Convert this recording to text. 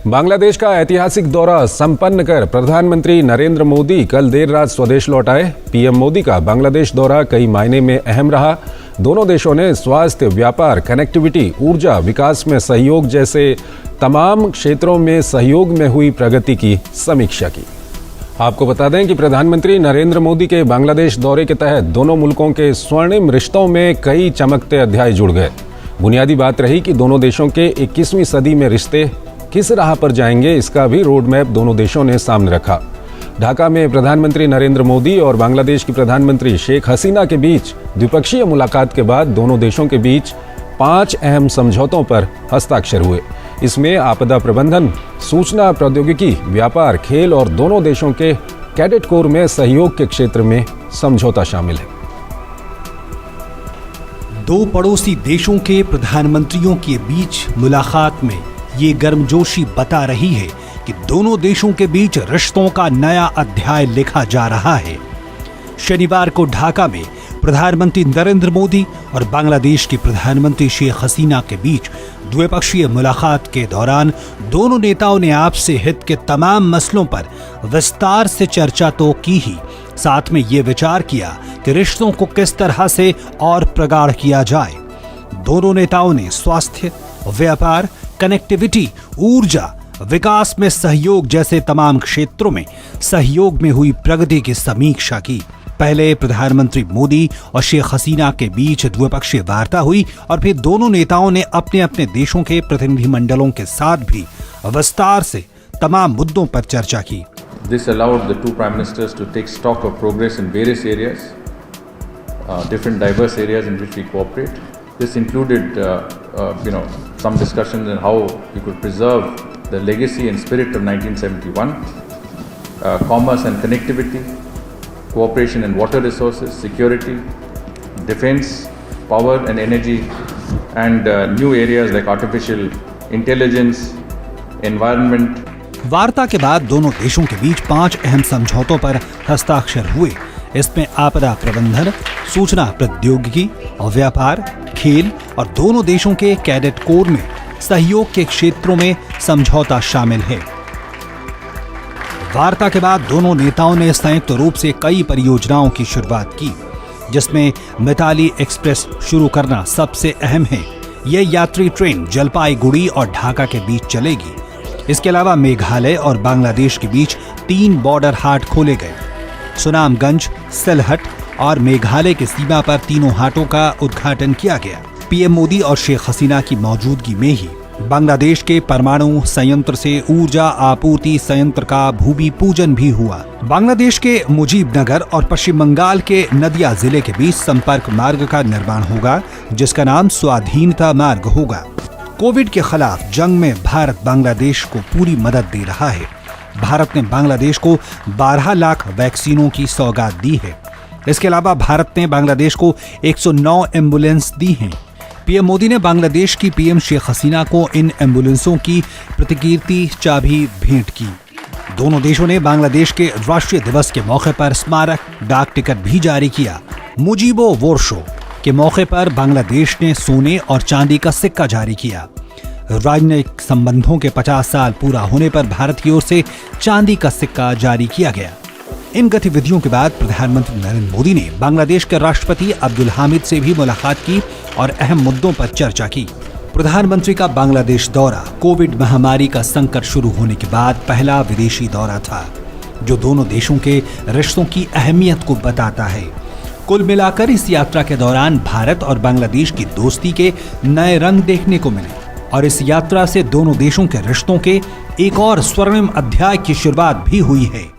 बांग्लादेश का ऐतिहासिक दौरा संपन्न कर प्रधानमंत्री नरेंद्र मोदी कल देर रात स्वदेश लौट आए। पीएम मोदी का बांग्लादेश दौरा कई मायने में अहम रहा। दोनों देशों ने स्वास्थ्य, व्यापार, कनेक्टिविटी, ऊर्जा, विकास में सहयोग जैसे तमाम क्षेत्रों में सहयोग में हुई प्रगति की समीक्षा की। आपको बता दें कि प्रधानमंत्री नरेंद्र मोदी के बांग्लादेश दौरे के तहत दोनों मुल्कों के स्वर्णिम रिश्तों में कई चमकते अध्याय जुड़ गए। बुनियादी बात रही कि दोनों देशों के 21वीं सदी में रिश्ते किस राह पर जाएंगे, इसका भी रोड मैप दोनों देशों ने सामने रखा। ढाका में प्रधानमंत्री नरेंद्र मोदी और बांग्लादेश की प्रधानमंत्री शेख हसीना के बीच द्विपक्षीय मुलाकात के बाद दोनों देशों के बीच 5 अहम समझौतों पर हस्ताक्षर हुए। इसमें आपदा प्रबंधन, सूचना प्रौद्योगिकी, व्यापार, खेल और दोनों देशों के कैडेट कोर में सहयोग के क्षेत्र में समझौता शामिल है। दो पड़ोसी देशों के प्रधानमंत्रियों के बीच मुलाकात में ये गर्मजोशी बता रही है कि दोनों देशों के बीच रिश्तों का नया अध्याय लिखा जा रहा है। शनिवार को ढाका में प्रधानमंत्री नरेंद्र मोदी और बांग्लादेश की प्रधानमंत्री शेख हसीना के बीच द्विपक्षीय मुलाकात के दौरान दोनों नेताओं ने आपसी हित के तमाम मसलों पर विस्तार से चर्चा तो की ही, साथ में ये विचार किया कि रिश्तों को किस तरह से और प्रगाढ़ किया जाए। दोनों नेताओं ने स्वास्थ्य, व्यापार, कनेक्टिविटी, ऊर्जा, विकास में सहयोग जैसे तमाम क्षेत्रों में सहयोग में हुई प्रगति की समीक्षा की। पहले प्रधानमंत्री मोदी और शेख हसीना के बीच द्विपक्षीय वार्ता हुई और फिर दोनों नेताओं ने अपने अपने देशों के प्रतिनिधिमंडलों के साथ भी विस्तार से तमाम मुद्दों पर चर्चा की। This allowed the two prime ministers to take stock of progress in various areas, different diverse areas in which we cooperate. This included, some discussions on how we could preserve the legacy and spirit of 1971, commerce and connectivity, cooperation in water resources, security, defense, power and energy, and new areas like artificial intelligence, environment. वार्ता के बाद दोनों देशों के बीच 5 अहम समझौतों पर हस्ताक्षर हुए। इसमें आपदा प्रबंधन, सूचना प्रौद्योगिकी और व्यापार, खेल और दोनों देशों के कैडेट कोर में सहयोग के क्षेत्रों में समझौता शामिल है। वार्ता के बाद दोनों नेताओं ने संयुक्त रूप से कई परियोजनाओं की शुरुआत की, जिसमें मिताली एक्सप्रेस शुरू करना सबसे अहम है। यह यात्री ट्रेन जलपाईगुड़ी और ढाका के बीच चलेगी। इसके अलावा मेघालय और बांग्लादेश के बीच 3 बॉर्डर हाट खोले गए। सुनामगंज, सिलहट और मेघालय की सीमा पर तीनों हाटों का उद्घाटन किया गया। पीएम मोदी और शेख हसीना की मौजूदगी में ही बांग्लादेश के परमाणु संयंत्र से ऊर्जा आपूर्ति संयंत्र का भूमि पूजन भी हुआ। बांग्लादेश के मुजीबनगर और पश्चिम बंगाल के नदिया जिले के बीच संपर्क मार्ग का निर्माण होगा, जिसका नाम स्वाधीनता मार्ग होगा। कोविड के खिलाफ जंग में भारत बांग्लादेश को पूरी मदद दे रहा है। भारत ने बांग्लादेश को 12 लाख वैक्सीनों की सौगात दी है। इसके अलावा भारत ने बांग्लादेश को 109 एम्बुलेंस दी हैं। पीएम मोदी ने बांग्लादेश की पीएम शेख हसीना को इन एम्बुलेंसों की प्रतिकीर्ति चाबी भेंट की। दोनों देशों ने बांग्लादेश के राष्ट्रीय दिवस के मौके पर स्मारक डाक टिकट भी जारी किया। मुजीबो वोर्शो के मौके पर बांग्लादेश ने सोने और चांदी का सिक्का जारी किया। राजनयिक संबंधों के 50 साल पूरा होने पर भारत की ओर से चांदी का सिक्का जारी किया गया। इन गतिविधियों के बाद प्रधानमंत्री नरेंद्र मोदी ने बांग्लादेश के राष्ट्रपति अब्दुल हामिद से भी मुलाकात की और अहम मुद्दों पर चर्चा की। प्रधानमंत्री का बांग्लादेश दौरा कोविड महामारी का संकट शुरू होने के बाद पहला विदेशी दौरा था, जो दोनों देशों के रिश्तों की अहमियत को बताता है। कुल मिलाकर इस यात्रा के दौरान भारत और बांग्लादेश की दोस्ती के नए रंग देखने को मिले और इस यात्रा से दोनों देशों के रिश्तों के एक और स्वर्णिम अध्याय की शुरुआत भी हुई है।